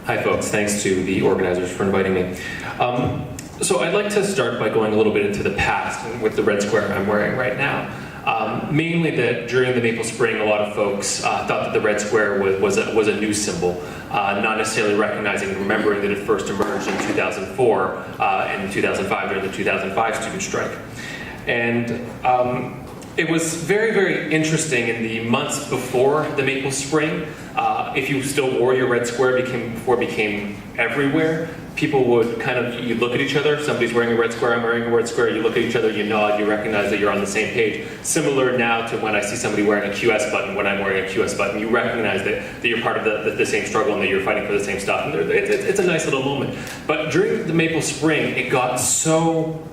Hi folks, thanks to the organizers for inviting me. So I'd like to start by going a little bit into the past with the red square I'm wearing right now. Mainly that during the Maple Spring, a lot of folks thought that the red square was a new symbol, not necessarily recognizing and remembering that it first emerged in 2004 and 2005 during the 2005 student strike. And it was very, very interesting in the months before the Maple Spring. If you still wore your red square before it became everywhere, people would you look at each other, somebody's wearing a red square, I'm wearing a red square, you look at each other, you nod, you recognize that you're on the same page. Similar now to when I see somebody wearing a QS button, when I'm wearing a QS button, you recognize that you're part of the same struggle and that you're fighting for the same stuff. And it's a nice little moment. But during the Maple Spring, it got so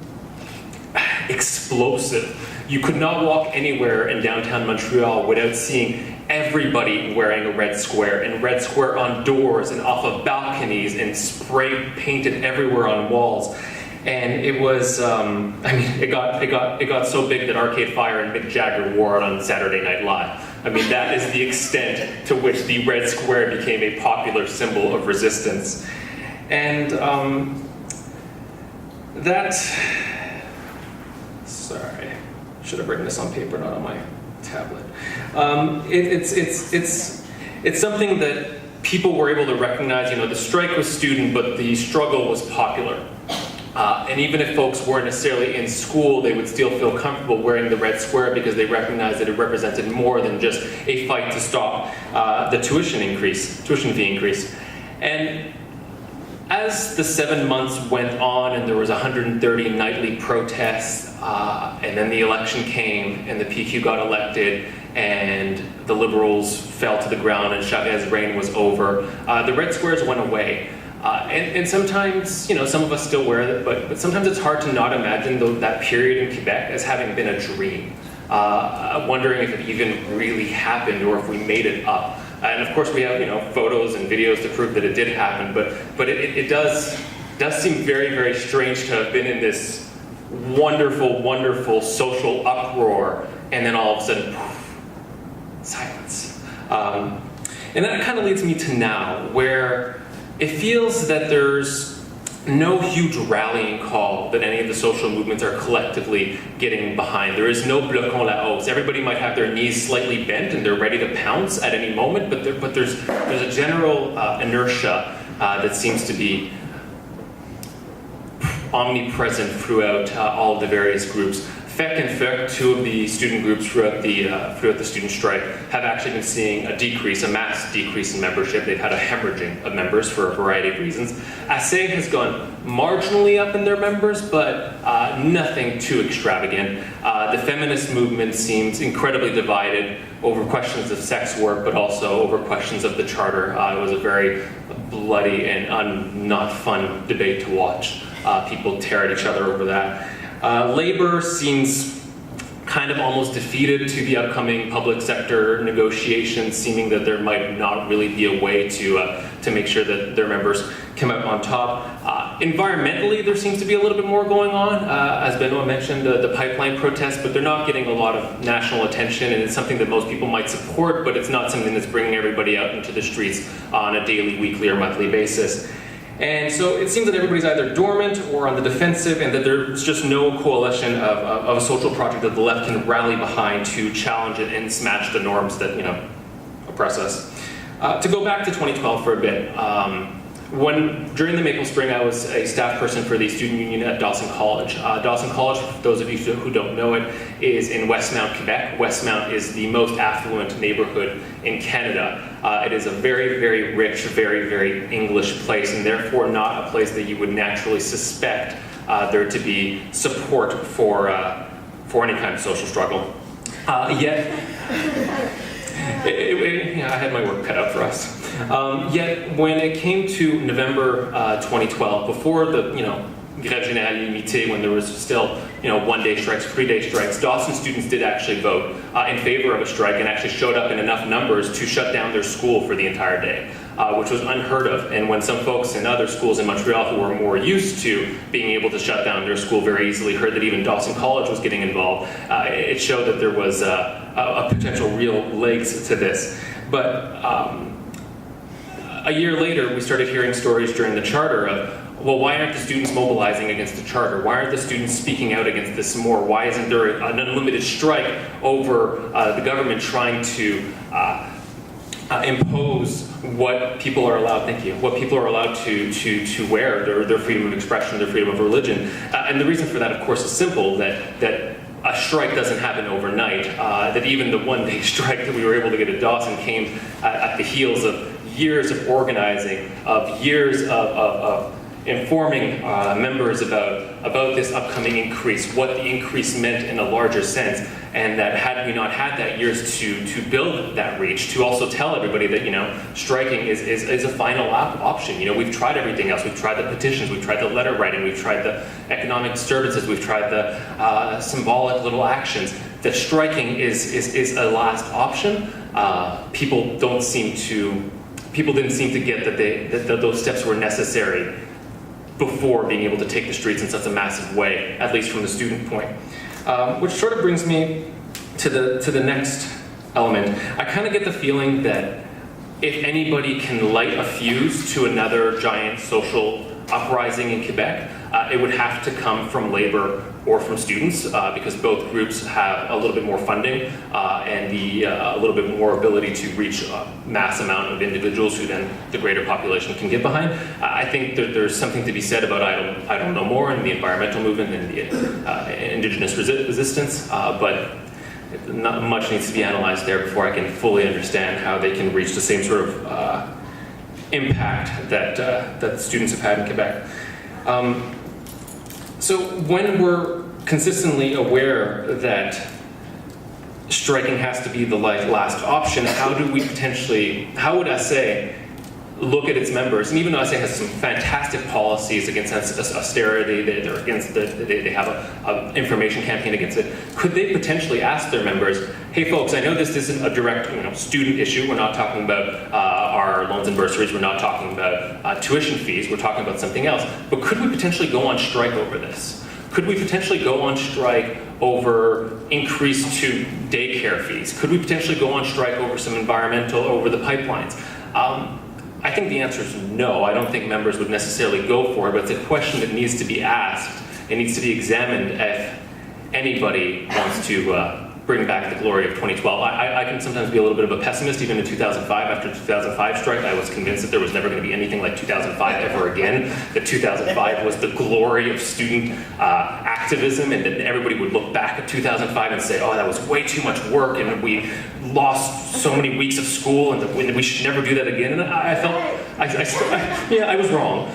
explosive. You could not walk anywhere in downtown Montreal without seeing everybody wearing a red square, and red square on doors and off of balconies and spray painted everywhere on walls. And it was, it got so big that Arcade Fire and Mick Jagger wore it on Saturday Night Live. I mean, that is the extent to which the red square became a popular symbol of resistance. And sorry, should have written this on paper, not on my tablet. It's something that people were able to recognize. You know, the strike was student, but the struggle was popular. And even if folks weren't necessarily in school, they would still feel comfortable wearing the red square because they recognized that it represented more than just a fight to stop the tuition fee increase. And as the 7 months went on and there was 130 nightly protests, and then the election came and the PQ got elected and the Liberals fell to the ground and Chavez's reign was over, the red squares went away. And sometimes, you know, some of us still wear it, but sometimes it's hard to not imagine that period in Quebec as having been a dream. Wondering if it even really happened or if we made it up. And of course we have, you know, photos and videos to prove that it did happen, but it does seem very, very strange to have been in this wonderful, wonderful social uproar, and then all of a sudden, poof, silence. And that kind of leads me to now, where it feels that there's no huge rallying call that any of the social movements are collectively getting behind. There is no bloquons la hausse. Everybody might have their knees slightly bent and they're ready to pounce at any moment, but there's a general inertia that seems to be omnipresent throughout all of the various groups. FEC and FEC, two of the student groups throughout the student strike, have actually been seeing a mass decrease in membership. They've had a hemorrhaging of members for a variety of reasons. SA has gone marginally up in their members, but nothing too extravagant. The feminist movement seems incredibly divided over questions of sex work, but also over questions of the charter. It was a very bloody and not fun debate to watch. People tear at each other over that. Labor seems kind of almost defeated to the upcoming public sector negotiations, seeming that there might not really be a way to make sure that their members come out on top. Environmentally, there seems to be a little bit more going on. As Benoit mentioned, the pipeline protests, but they're not getting a lot of national attention, and it's something that most people might support, but it's not something that's bringing everybody out into the streets on a daily, weekly, or monthly basis. And so it seems that everybody's either dormant or on the defensive, and that there's just no coalition of a social project that the left can rally behind to challenge it and smash the norms that, you know, oppress us. To go back to 2012 for a bit, during the Maple Spring, I was a staff person for the student union at Dawson College. Dawson College, for those of you who don't know it, is in Westmount, Quebec. Westmount is the most affluent neighborhood in Canada. It is a very, very rich, very, very English place, and therefore not a place that you would naturally suspect there to be support for any kind of social struggle. Yet, I had my work cut out for us. Yet, when it came to November 2012, before the Grève Générale Limitée, when there was still 1-day strikes, 3-day strikes, Dawson students did actually vote in favor of a strike and actually showed up in enough numbers to shut down their school for the entire day, which was unheard of. And when some folks in other schools in Montreal who were more used to being able to shut down their school very easily heard that even Dawson College was getting involved, it showed that there was a potential real legs to this. But A year later, we started hearing stories during the charter of, well, why aren't the students mobilizing against the charter? Why aren't the students speaking out against this more? Why isn't there an unlimited strike over the government trying to impose what people are allowed, what people are allowed to wear, their freedom of expression, their freedom of religion. And the reason for that, of course, is simple, that a strike doesn't happen overnight, that even the one-day strike that we were able to get at Dawson came at the heels of years of organizing, of years of informing members about this upcoming increase, what the increase meant in a larger sense, and that had we not had that years to build that reach, to also tell everybody that striking is a final option. We've tried everything else. We've tried the petitions, we've tried the letter writing, we've tried the economic disturbances, we've tried the symbolic little actions. That striking is a last option. People didn't seem to get that those steps were necessary before being able to take the streets in such a massive way, at least from the student point. Which sort of brings me to the next element. I kind of get the feeling that if anybody can light a fuse to another giant social uprising in Quebec, it would have to come from labor or from students, because both groups have a little bit more funding and a little bit more ability to reach a mass amount of individuals who then the greater population can get behind. I think that there's something to be said about I don't know more and the environmental movement and the indigenous resistance, but not much needs to be analyzed there before I can fully understand how they can reach the same sort of impact that students have had in Quebec. So when we're consistently aware that striking has to be the last option, how would SA look at its members? And even though SA has some fantastic policies against austerity, they're against they have an information campaign against it, could they potentially ask their members, hey folks, I know this isn't a direct student issue, we're not talking about our loans and bursaries, we're not talking about tuition fees, we're talking about something else, but could we potentially go on strike over this? Could we potentially go on strike over increase to daycare fees? Could we potentially go on strike over some over the pipelines? I think the answer is no. I don't think members would necessarily go for it, but it's a question that needs to be asked. It needs to be examined if anybody wants to bring back the glory of 2012. I can sometimes be a little bit of a pessimist. Even in 2005, after the 2005 strike, I was convinced that there was never going to be anything like 2005 ever again, that 2005 was the glory of student activism, and that everybody would look back at 2005 and say, oh, that was way too much work, and we lost so many weeks of school, and we should never do that again. And I was wrong.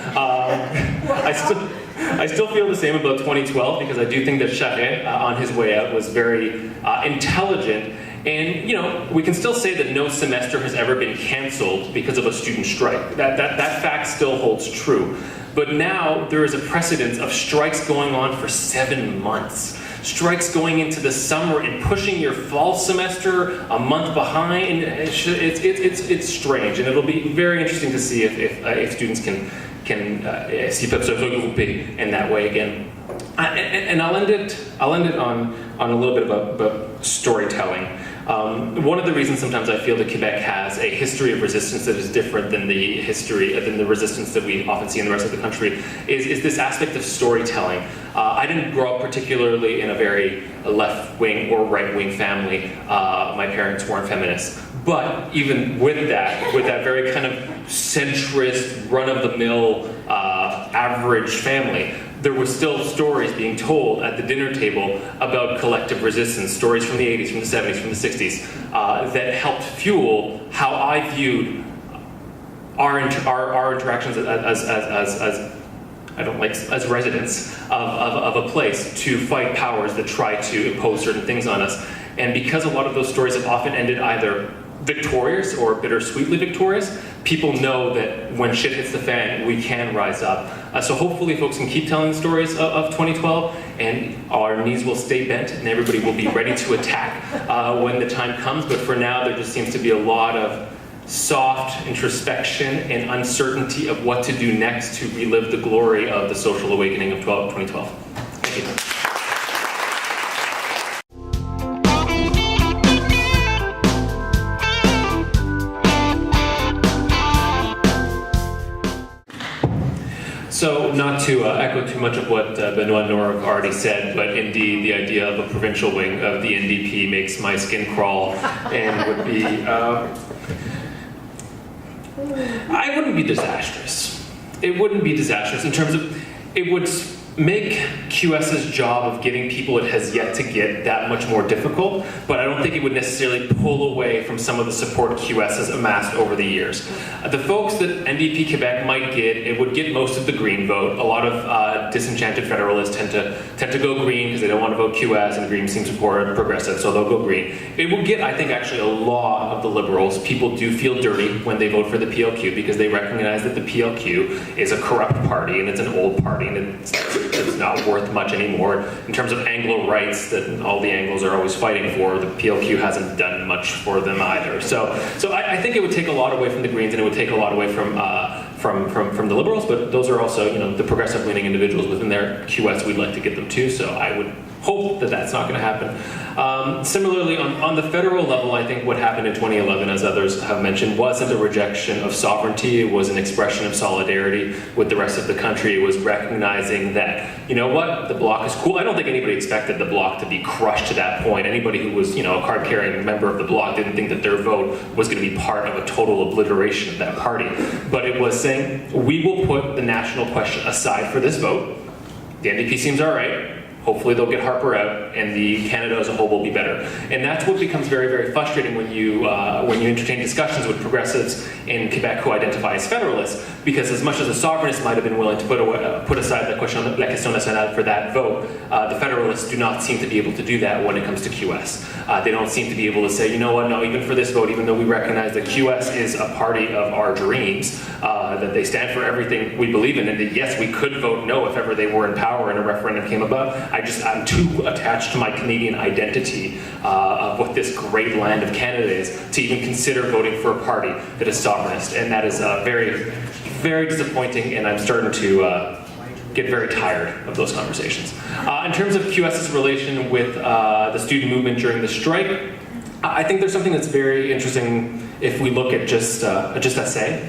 I still feel the same about 2012, because I do think that Charest, on his way out, was very intelligent. And we can still say that no semester has ever been canceled because of a student strike. That fact still holds true. But now there is a precedent of strikes going on for 7 months. Strikes going into the summer and pushing your fall semester a month behind. It's strange, and it'll be very interesting to see if students can s'ils peuvent se regrouper in that way again. And I'll end it on a little bit about storytelling. One of the reasons sometimes I feel that Quebec has a history of resistance that is different than the resistance that we often see in the rest of the country is this aspect of storytelling. I didn't grow up particularly in a very left-wing or right-wing family. My parents weren't feminists. But even with that very kind of centrist, run-of-the-mill, average family, there were still stories being told at the dinner table about collective resistance, stories from the 80s, from the 70s, from the 60s, that helped fuel how I viewed our interactions as residents of a place to fight powers that try to impose certain things on us. And because a lot of those stories have often ended either victorious or bittersweetly victorious, people know that when shit hits the fan, we can rise up. So hopefully folks can keep telling the stories of 2012, and our knees will stay bent, and everybody will be ready to attack when the time comes. But for now, there just seems to be a lot of soft introspection and uncertainty of what to do next to relive the glory of the social awakening of 2012. Thank you. So not to echo too much of what Benoit and Nora have already said, but indeed the idea of a provincial wing of the NDP makes my skin crawl and would be, I wouldn't be disastrous. It wouldn't be disastrous in terms of, it would make QS's job of getting people it has yet to get that much more difficult, but I don't think it would necessarily pull away from some of the support QS has amassed over the years. The folks that NDP Quebec might get, it would get most of the Green vote. A lot of disenchanted Federalists tend to go Green because they don't want to vote QS, and Green seems progressive, so they'll go Green. It will get, I think, actually a lot of the Liberals. People do feel dirty when they vote for the PLQ because they recognize that the PLQ is a corrupt party and it's an old party and it's not worth much anymore. In terms of Anglo rights that all the Anglos are always fighting for, the PLQ hasn't done much for them either. So I think it would take a lot away from the Greens and it would take a lot away from the Liberals, but those are also, you know, the progressive leaning individuals within their QS we'd like to get them to, so I would hope that that's not going to happen. Similarly, on the federal level, I think what happened in 2011, as others have mentioned, wasn't a rejection of sovereignty. It was an expression of solidarity with the rest of the country. It was recognizing that, you know what, the Bloc is cool. I don't think anybody expected the Bloc to be crushed to that point. Anybody who was, you know, a card-carrying member of the Bloc didn't think that their vote was going to be part of a total obliteration of that party. But it was saying, we will put the national question aside for this vote. The NDP seems all right. Hopefully they'll get Harper out, and the Canada as a whole will be better. And that's what becomes very, very frustrating when you entertain discussions with progressives in Quebec who identify as federalists, because as much as the sovereignists might have been willing to put aside the question on la question nationale for that vote, the federalists do not seem to be able to do that when it comes to QS. They don't seem to be able to say, you know what, no, even for this vote, even though we recognize that QS is a party of our dreams, that they stand for everything we believe in, and that yes, we could vote no if ever they were in power and a referendum came about. I'm too attached to my Canadian identity of what this great land of Canada is to even consider voting for a party that is sovereignist, and that is very, very disappointing, and I'm starting to get very tired of those conversations. In terms of QS's relation with the student movement during the strike, I think there's something that's very interesting if we look at just SA.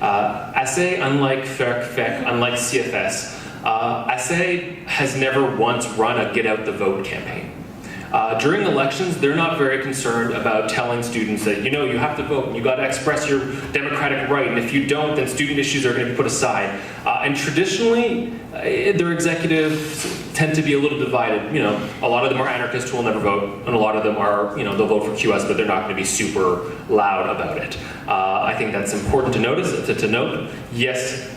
SA, unlike FEC, unlike CFS, SA has never once run a get out the vote campaign. During elections, they're not very concerned about telling students that, you know, you have to vote and you got to express your democratic right, and if you don't, then student issues are going to be put aside. And traditionally, their executives tend to be a little divided. You know, a lot of them are anarchists who will never vote, and a lot of them are, you know, they'll vote for QS, but they're not going to be super loud about it. I think that's important to note. Yes,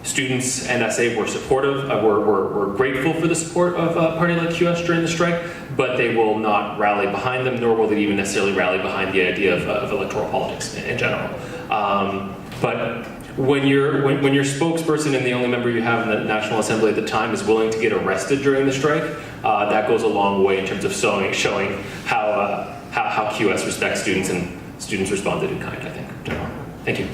students and SA were supportive, were grateful for the support of a party like QS during the strike, but they will not rally behind them, nor will they even necessarily rally behind the idea of electoral politics in general. But when your spokesperson and the only member you have in the National Assembly at the time is willing to get arrested during the strike, that goes a long way in terms of showing how QS respects students, and students responded in kind, I think. Thank you.